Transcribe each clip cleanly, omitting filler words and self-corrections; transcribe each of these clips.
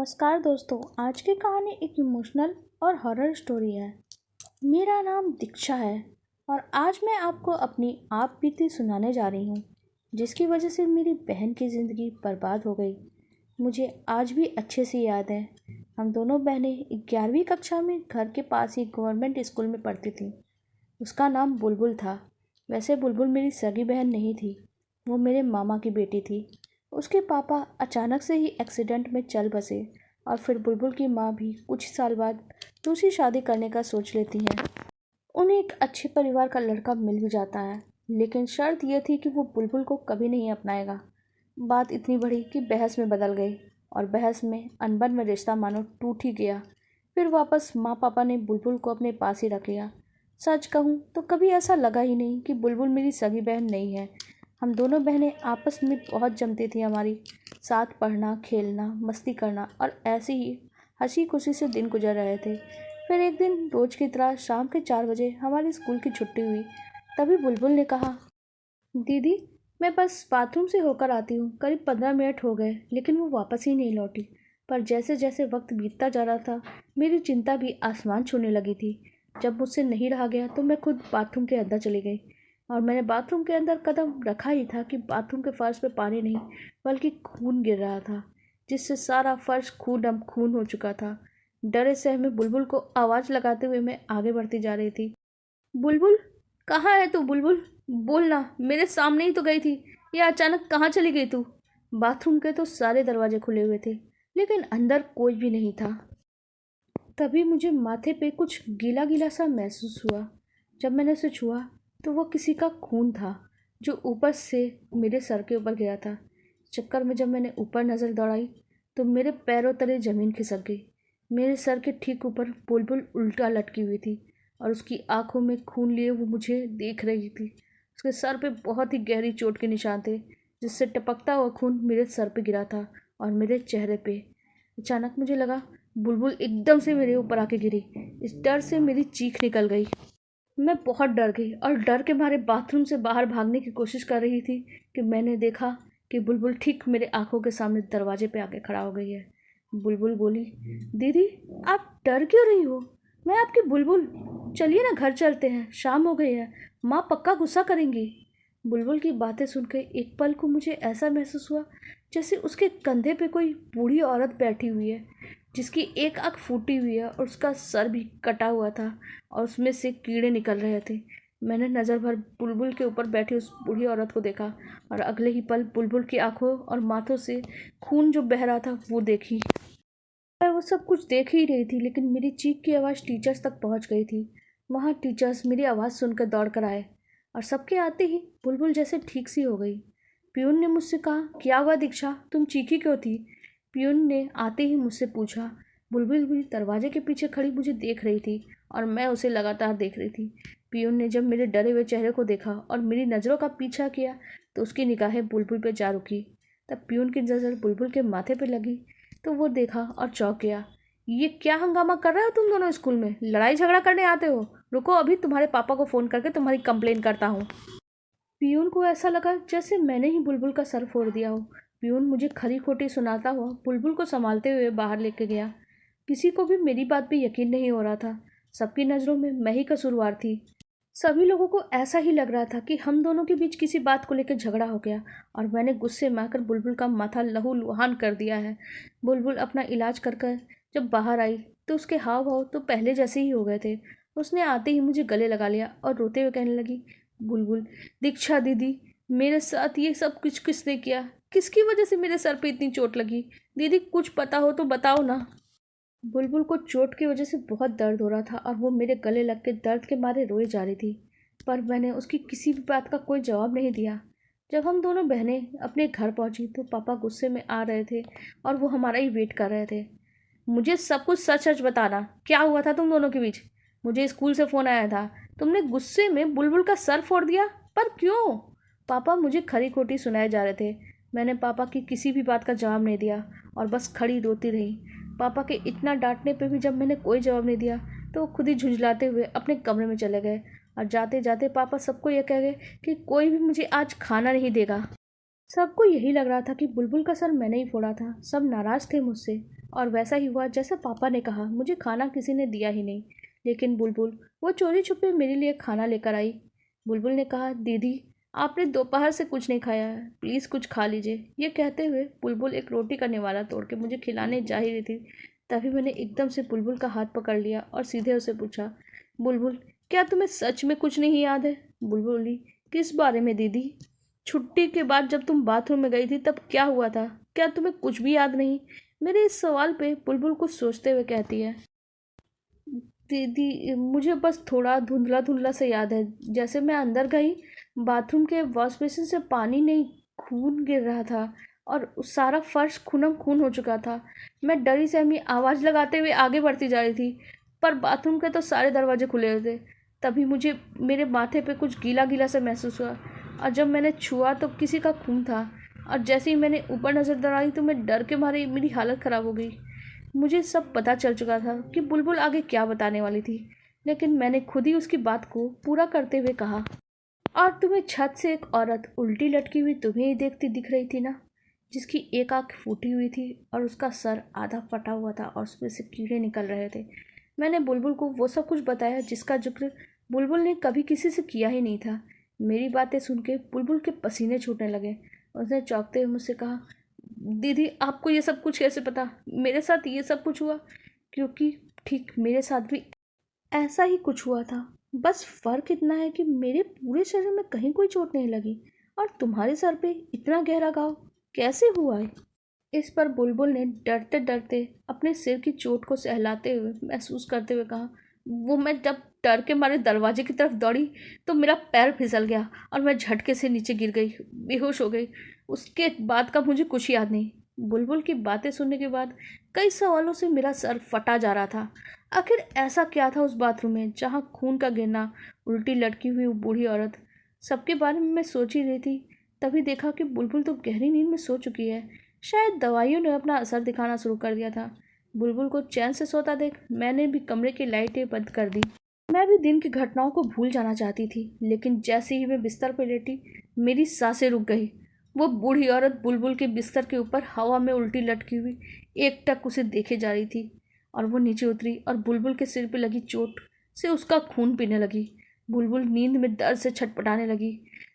नमस्कार दोस्तों। आज की कहानी एक इमोशनल और हॉरर स्टोरी है। मेरा नाम दीक्षा है और आज मैं आपको अपनी आप बीती सुनाने जा रही हूँ, जिसकी वजह से मेरी बहन की ज़िंदगी बर्बाद हो गई। मुझे आज भी अच्छे से याद है। हम दोनों बहनें 11वीं कक्षा में घर के पास ही गवर्नमेंट स्कूल में पढ़ती थीं। उसका नाम बुलबुल था। वैसे बुलबुल मेरी सगी बहन नहीं थी, वो मेरे मामा की बेटी थी। उसके पापा अचानक से ही एक्सीडेंट में चल बसे और फिर बुलबुल की माँ भी कुछ साल बाद दूसरी शादी करने का सोच लेती हैं। उन्हें एक अच्छे परिवार का लड़का मिल भी जाता है, लेकिन शर्त यह थी कि वो बुलबुल को कभी नहीं अपनाएगा। बात इतनी बढ़ी कि बहस में बदल गई और बहस में अनबन में रिश्ता मानो टूट ही गया। फिर वापस माँ पापा ने बुलबुल को अपने पास ही रख लिया। सच कहूँ तो कभी ऐसा लगा ही नहीं कि बुलबुल मेरी सगी बहन नहीं है। हम दोनों बहनें आपस में बहुत जमती थी। हमारी साथ पढ़ना, खेलना, मस्ती करना और ऐसे ही हंसी खुशी से दिन गुजर रहे थे। फिर एक दिन रोज की तरह शाम के 4 बजे हमारी स्कूल की छुट्टी हुई। तभी बुलबुल ने कहा, दीदी मैं बस बाथरूम से होकर आती हूँ। करीब 15 मिनट हो गए लेकिन वो वापस ही नहीं लौटी। पर जैसे जैसे वक्त बीतता जा रहा था, मेरी चिंता भी आसमान छूने लगी थी। जब मुझसे नहीं रहा गया तो मैं खुद बाथरूम के अंदर चली गई और मैंने बाथरूम के अंदर कदम रखा ही था कि बाथरूम के फर्श पे पानी नहीं बल्कि खून गिर रहा था, जिससे सारा फर्श खून खून हो चुका था। डरे सहमे बुलबुल को आवाज़ लगाते हुए मैं आगे बढ़ती जा रही थी। बुलबुल, कहाँ है तू? बुलबुल बोलना, मेरे सामने ही तो गई थी। ये अचानक कहाँ चली गई तू? बाथरूम के तो सारे दरवाजे खुले हुए थे लेकिन अंदर कोई भी नहीं था। तभी मुझे माथे पे कुछ गीला गीला सा महसूस हुआ। जब मैंने उसे छुआ तो वो किसी का खून था जो ऊपर से मेरे सर के ऊपर गिरा था। चक्कर में जब मैंने ऊपर नज़र दौड़ाई तो मेरे पैरों तले ज़मीन खिसक गई। मेरे सर के ठीक ऊपर बुलबुल उल्टा लटकी हुई थी और उसकी आंखों में खून लिए वो मुझे देख रही थी। उसके सर पे बहुत ही गहरी चोट के निशान थे, जिससे टपकता हुआ खून मेरे सर पे गिरा था और मेरे चेहरे पे। अचानक मुझे लगा बुलबुल एकदम से मेरे ऊपर आके गिरी। इस डर से मेरी चीख निकल गई। मैं बहुत डर गई और डर के मारे बाथरूम से बाहर भागने की कोशिश कर रही थी कि मैंने देखा कि बुलबुल ठीक मेरे आंखों के सामने दरवाजे पे आके खड़ा हो गई है। बुलबुल बोली, दीदी आप डर क्यों रही हो? मैं आपकी बुलबुल, चलिए ना घर चलते हैं, शाम हो गई है, माँ पक्का गुस्सा करेंगी। बुलबुल की बातें सुनकर एक पल को मुझे ऐसा महसूस हुआ जैसे उसके कंधे पे कोई बूढ़ी औरत बैठी हुई है, जिसकी एक आँख फूटी हुई है और उसका सर भी कटा हुआ था और उसमें से कीड़े निकल रहे थे। मैंने नज़र भर बुलबुल के ऊपर बैठी उस बूढ़ी औरत को देखा और अगले ही पल बुलबुल की आंखों और माथों से खून जो बह रहा था वो देखी। मैं वो सब कुछ देख ही रही थी, लेकिन मेरी चीख की आवाज़ टीचर्स तक पहुंच गई थी। वहाँ टीचर्स मेरी आवाज़ सुनकर दौड़ कर आए और सबके आते ही बुलबुल जैसे ठीक सी हो गई। पियून ने मुझसे कहा, क्या हुआ दीक्षा, तुम चीखी क्यों थी? पियून ने आते ही मुझसे पूछा। बुलबुल भी दरवाजे के पीछे खड़ी मुझे देख रही थी और मैं उसे लगातार देख रही थी। पियून ने जब मेरे डरे हुए चेहरे को देखा और मेरी नज़रों का पीछा किया तो उसकी निगाहें बुलबुल पर जा रुकी। तब पियून की नज़र बुलबुल के माथे पर लगी तो वो देखा और चौंक गया। ये क्या हंगामा कर रहे हो तुम दोनों स्कूल में? लड़ाई झगड़ा करने आते हो? रुको, अभी तुम्हारे पापा को फ़ोन करके तुम्हारी कंप्लेन करता हूँ। पियून को ऐसा लगा जैसे मैंने ही बुलबुल का सर फोड़ दिया हो। पियून मुझे खरी खोटी सुनाता हुआ बुलबुल को संभालते हुए बाहर लेके गया। किसी को भी मेरी बात पे यकीन नहीं हो रहा था। सबकी नज़रों में मैं ही कसूरवार थी। सभी लोगों को ऐसा ही लग रहा था कि हम दोनों के बीच किसी बात को लेकर झगड़ा हो गया और मैंने गुस्से में आकर बुलबुल का माथा लहूलुहान कर दिया है। बुलबुल अपना इलाज कर कर जब बाहर आई तो उसके हाव भाव तो पहले जैसे ही हो गए थे। उसने आते ही मुझे गले लगा लिया और रोते हुए कहने लगी, बुलबुल, दीक्षा दीदी, मेरे साथ ये सब कुछ किसने किया? किसकी वजह से मेरे सर पे इतनी चोट लगी? दीदी कुछ पता हो तो बताओ ना। बुलबुल को चोट की वजह से बहुत दर्द हो रहा था और वो मेरे गले लग के दर्द के मारे रोए जा रही थी, पर मैंने उसकी किसी भी बात का कोई जवाब नहीं दिया। जब हम दोनों बहनें अपने घर पहुंची तो पापा गुस्से में आ रहे थे और वो हमारा ही वेट कर रहे थे। मुझे सब कुछ सच सच बताना, क्या हुआ था तुम दोनों के बीच? मुझे स्कूल से फ़ोन आया था, तुमने गुस्से में बुलबुल का सर फोड़ दिया, पर क्यों? पापा मुझे खरी खोटी सुनाए जा रहे थे। मैंने पापा की किसी भी बात का जवाब नहीं दिया और बस खड़ी रोती रही। पापा के इतना डांटने पे भी जब मैंने कोई जवाब नहीं दिया तो वो खुद ही झुंझलाते हुए अपने कमरे में चले गए और जाते जाते पापा सबको यह कह गए कि कोई भी मुझे आज खाना नहीं देगा। सबको यही लग रहा था कि बुलबुल का सर मैंने ही फोड़ा था। सब नाराज़ थे मुझसे। और वैसा ही हुआ जैसा पापा ने कहा। मुझे खाना किसी ने दिया ही नहीं, लेकिन बुलबुल वो चोरी छुपे मेरे लिए खाना लेकर आई। बुलबुल ने कहा, दीदी आपने दोपहर से कुछ नहीं खाया है, प्लीज़ कुछ खा लीजिए। ये कहते हुए बुलबुल एक रोटी का निवाला तोड़ के मुझे खिलाने जा ही रही थी, तभी मैंने एकदम से बुलबुल का हाथ पकड़ लिया और सीधे उसे पूछा, बुलबुल क्या तुम्हें सच में कुछ नहीं याद है? बुलबुल बोली, किस बारे में दीदी? छुट्टी के बाद जब तुम बाथरूम में गई थी तब क्या हुआ था? क्या तुम्हें कुछ भी याद नहीं? मेरे इस सवाल पे बुलबुल कुछ सोचते हुए कहती है, दीदी मुझे बस थोड़ा धुंधला धुंधला से याद है। जैसे मैं अंदर गई, बाथरूम के वॉश बेसिन से पानी नहीं खून गिर रहा था और सारा फर्श खूनम खून हो चुका था। मैं डरी सहमी आवाज़ लगाते हुए आगे बढ़ती जा रही थी, पर बाथरूम के तो सारे दरवाजे खुले हुए थे। तभी मुझे मेरे माथे पे कुछ गीला गीला सा महसूस हुआ और जब मैंने छुआ तो किसी का खून था। और जैसे ही मैंने ऊपर नज़र दौड़ाई तो मैं डर के मारे मेरी हालत ख़राब हो गई। मुझे सब पता चल चुका था कि बुलबुल आगे क्या बताने वाली थी, लेकिन मैंने खुद ही उसकी बात को पूरा करते हुए कहा, और तुम्हें छत से एक औरत उल्टी लटकी हुई तुम्हें ही देखती दिख रही थी ना, जिसकी एक आंख फूटी हुई थी और उसका सर आधा फटा हुआ था और उसमें से कीड़े निकल रहे थे। मैंने बुलबुल को वो सब कुछ बताया जिसका जिक्र बुलबुल ने कभी किसी से किया ही नहीं था। मेरी बातें सुन के बुलबुल के पसीने छूटने लगे। उसने चौंकते हुए मुझसे कहा, दीदी आपको ये सब कुछ कैसे पता? मेरे साथ ये सब कुछ हुआ क्योंकि ठीक मेरे साथ भी ऐसा ही कुछ हुआ था। बस फ़र्क इतना है कि मेरे पूरे शरीर में कहीं कोई चोट नहीं लगी, और तुम्हारे सर पे इतना गहरा घाव कैसे हुआ है? इस पर बुलबुल ने डरते डरते अपने सिर की चोट को सहलाते हुए महसूस करते हुए कहा, वो मैं जब डर के मारे दरवाजे की तरफ दौड़ी तो मेरा पैर फिसल गया और मैं झटके से नीचे गिर गई, बेहोश हो गई। उसके बाद का मुझे कुछ याद नहीं। बुलबुल की बातें सुनने के बाद कई सवालों से मेरा सर फटा जा रहा था। आखिर ऐसा क्या था उस बाथरूम में जहाँ खून का गिरना, उल्टी लटकी हुई वो बूढ़ी औरत, सबके बारे में मैं सोच ही रही थी। तभी देखा कि बुलबुल तो गहरी नींद में सो चुकी है। शायद दवाइयों ने अपना असर दिखाना शुरू कर दिया था। बुलबुल को चैन से सोता देख मैंने भी कमरे की लाइटें बंद कर दी। मैं भी दिन की घटनाओं को भूल जाना चाहती थी, लेकिन जैसे ही मैं बिस्तर पर लेटी मेरी सांसें रुक गई। वो बूढ़ी औरत बुलबुल के बिस्तर के ऊपर हवा में उल्टी लटकी हुई एकटक उसे देखे जा रही थी, और वो नीचे उतरी और बुलबुल के सिर पे लगी चोट से उसका खून पीने लगी। बुलबुल नींद में दर्द से छटपटाने लगी।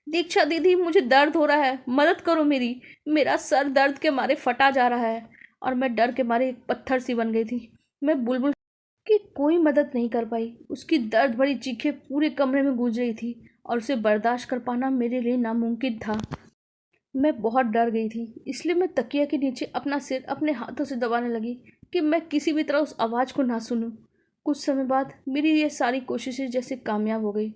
दीक्षा दीदी मुझे दर्द हो रहा है, मदद करो मेरी, मेरा सर दर्द के मारे फटा जा रहा है। और मैं डर के मारे एक पत्थर सी बन गई थी। मैं बुलबुल की कोई मदद नहीं कर पाई। उसकी दर्द भरी चीखें पूरे कमरे में गूंज रही थी और उसे बर्दाश्त कर पाना मेरे लिए नामुमकिन था। मैं बहुत डर गई थी, इसलिए मैं तकिया के नीचे अपना सिर अपने हाथों से दबाने लगी कि मैं किसी भी तरह उस आवाज़ को ना सुनूं। कुछ समय बाद मेरी ये सारी कोशिशें जैसे कामयाब हो गई।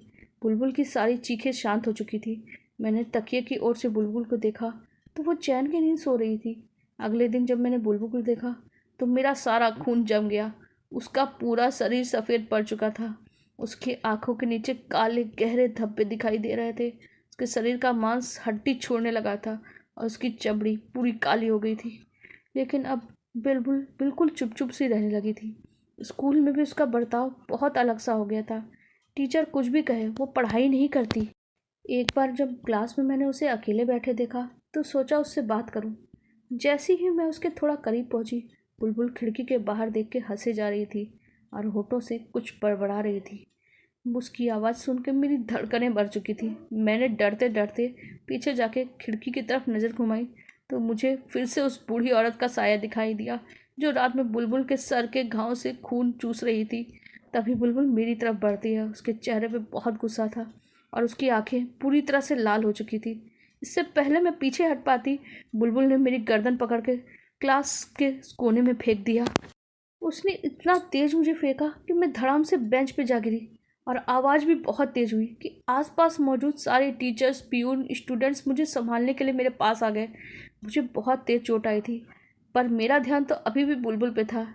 बुलबुल की सारी चीखें शांत हो चुकी थी। मैंने तकिए की ओर से बुलबुल को देखा तो वो चैन की नींद सो रही थी। अगले दिन जब मैंने बुलबुल को देखा तो मेरा सारा खून जम गया। उसका पूरा शरीर सफ़ेद पड़ चुका था। उसकी आंखों के नीचे काले गहरे धब्बे दिखाई दे रहे थे। उसके शरीर का मांस हड्डी छोड़ने लगा था और उसकी चमड़ी पूरी काली हो गई थी। लेकिन अब बिल्कुल बिल्कुल चुप चुप सी रहने लगी थी। स्कूल में भी उसका बर्ताव बहुत अलग सा हो गया था। टीचर कुछ भी कहे वो पढ़ाई नहीं करती। एक बार जब क्लास में मैंने उसे अकेले बैठे देखा तो सोचा उससे बात करूं। जैसे ही मैं उसके थोड़ा करीब पहुंची, बुलबुल खिड़की के बाहर देख के हंसे जा रही थी और होठों से कुछ बड़बड़ा रही थी। उसकी आवाज़ सुन के मेरी धड़कनें बढ़ चुकी थी। मैंने डरते डरते पीछे जाके खिड़की की तरफ नज़र घुमाई तो मुझे फिर से उस बूढ़ी औरत का साया दिखाई दिया जो रात में बुलबुल के सर के घाव से खून चूस रही थी। तभी बुलबुल मेरी तरफ बढ़ती है। उसके चेहरे पे बहुत गुस्सा था और उसकी आंखें पूरी तरह से लाल हो चुकी थी। इससे पहले मैं पीछे हट पाती, बुलबुल ने मेरी गर्दन पकड़ के क्लास के कोने में फेंक दिया। उसने इतना तेज मुझे फेंका कि मैं धड़ाम से बेंच पे जा गिरी, और आवाज़ भी बहुत तेज़ हुई कि आसपास मौजूद सारे टीचर्स, प्यून, स्टूडेंट्स मुझे संभालने के लिए मेरे पास आ गए। मुझे बहुत तेज़ चोट आई थी, पर मेरा ध्यान तो अभी भी बुलबुल पे था।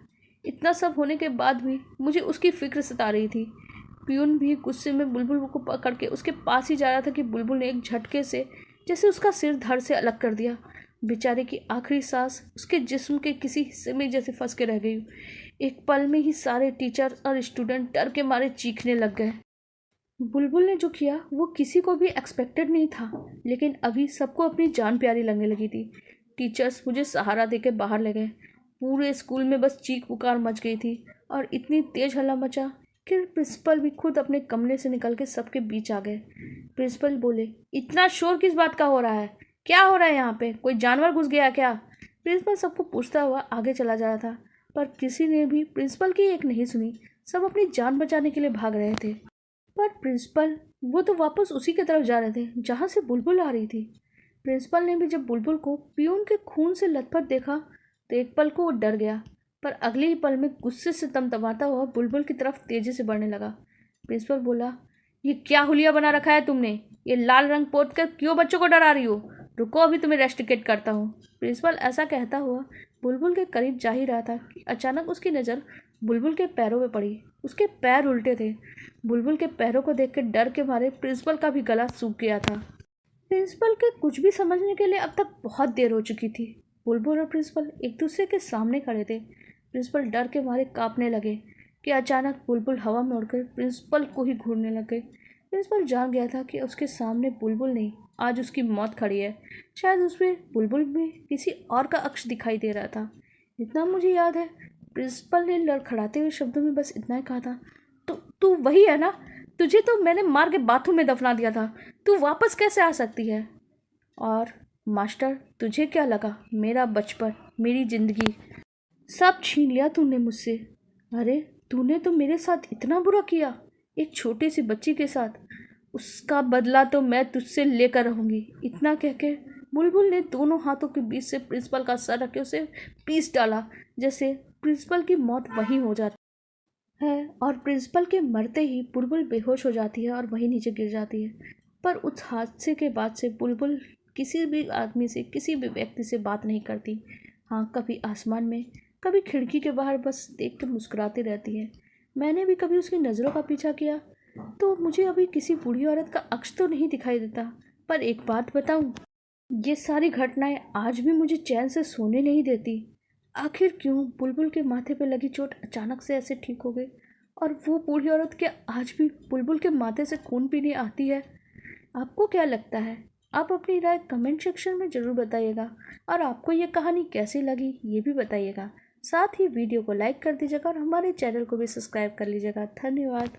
इतना सब होने के बाद भी मुझे उसकी फ़िक्र सता रही थी। प्यून भी गुस्से में बुलबुल को पकड़ के उसके पास ही जा रहा था कि बुलबुल ने एक झटके से जैसे उसका सिर धड़ से अलग कर दिया। बेचारे की आखिरी सांस उसके जिस्म के किसी हिस्से में जैसे फंस के रह गई। एक पल में ही सारे टीचर और स्टूडेंट डर के मारे चीखने लग गए। बुलबुल ने जो किया वो किसी को भी एक्सपेक्टेड नहीं था, लेकिन अभी सबको अपनी जान प्यारी लगने लगी थी। टीचर्स मुझे सहारा देके बाहर ले गए पूरे स्कूल में बस चीख पुकार मच गई थी और इतनी तेज हल्ला मचा कि प्रिंसिपल भी खुद अपने कमरे से निकल के सबके बीच आ गए। प्रिंसिपल बोले, इतना शोर किस बात का हो रहा है? क्या हो रहा है यहाँ पे? कोई जानवर घुस गया क्या? प्रिंसिपल सबको पूछता हुआ आगे चला जा रहा था, पर किसी ने भी प्रिंसिपल की एक नहीं सुनी। सब अपनी जान बचाने के लिए भाग रहे थे। पर प्रिंसिपल वो तो वापस उसी की तरफ जा रहे थे जहाँ से बुलबुल आ रही थी। प्रिंसिपल ने भी जब बुलबुल को पियून के खून से लथपथ देखा तो एक पल को वो डर गया, पर अगले ही पल में गुस्से से तमतमाता हुआ बुलबुल की तरफ तेजी से बढ़ने लगा। प्रिंसिपल बोला, ये क्या हुलिया बना रखा है तुमने? ये लाल रंग पोत कर क्यों बच्चों को डरा रही हो? रुको, अभी तुम्हें रेस्टिकेट करता हूँ। प्रिंसिपल ऐसा कहता हुआ बुलबुल के करीब जा ही रहा था कि अचानक उसकी नज़र बुलबुल के पैरों में पड़ी। उसके पैर उल्टे थे। बुलबुल के पैरों को देख कर डर के मारे प्रिंसिपल का भी गला सूख गया था। प्रिंसिपल के कुछ भी समझने के लिए अब तक बहुत देर हो चुकी थी। बुलबुल और प्रिंसिपल एक दूसरे के सामने खड़े थे। प्रिंसिपल डर के मारे कांपने लगे कि अचानक बुलबुल हवा में उड़कर प्रिंसिपल को ही घूरने लग गई। प्रिंसिपल जान गया था कि उसके सामने बुलबुल नहीं, आज उसकी मौत खड़ी है। शायद उसमें बुलबुल में किसी और का अक्ष दिखाई दे रहा था। इतना मुझे याद है, प्रिंसिपल ने लड़खड़ाते हुए शब्दों में बस इतना ही कहा था, तू वही है ना? तुझे तो मैंने मार के बाथरूम में दफना दिया था। तू वापस कैसे आ सकती है? और मास्टर, तुझे क्या लगा मेरा बचपन, मेरी ज़िंदगी सब छीन लिया तूने मुझसे? अरे तूने तो मेरे साथ इतना बुरा किया, एक छोटी सी बच्ची के साथ। उसका बदला तो मैं तुझसे लेकर रहूँगी। इतना कह के बुलबुल ने दोनों हाथों के बीच से प्रिंसिपल का सर रख के उसे पीस डाला, जैसे प्रिंसिपल की मौत वहीं हो जाती है। और प्रिंसिपल के मरते ही बुलबुल बेहोश हो जाती है और वहीं नीचे गिर जाती है। पर उस हादसे के बाद से बुलबुल किसी भी आदमी से, किसी भी व्यक्ति से बात नहीं करती। हाँ, कभी आसमान में, कभी खिड़की के बाहर बस देख कर मुस्कुराती रहती है। मैंने भी कभी उसकी नज़रों का पीछा किया तो मुझे अभी किसी बूढ़ी औरत का अक्ष तो नहीं दिखाई देता। पर एक बात बताऊं, ये सारी घटनाएं आज भी मुझे चैन से सोने नहीं देती। आखिर क्यों बुलबुल के माथे पे लगी चोट अचानक से ऐसे ठीक हो गई, और वो बूढ़ी औरत क्या आज भी बुलबुल के माथे से खून पीने आती है? आपको क्या लगता है? आप अपनी राय कमेंट सेक्शन में ज़रूर बताइएगा, और आपको ये कहानी कैसी लगी ये भी बताइएगा। साथ ही वीडियो को लाइक कर दीजिएगा और हमारे चैनल को भी सब्सक्राइब कर लीजिएगा। धन्यवाद।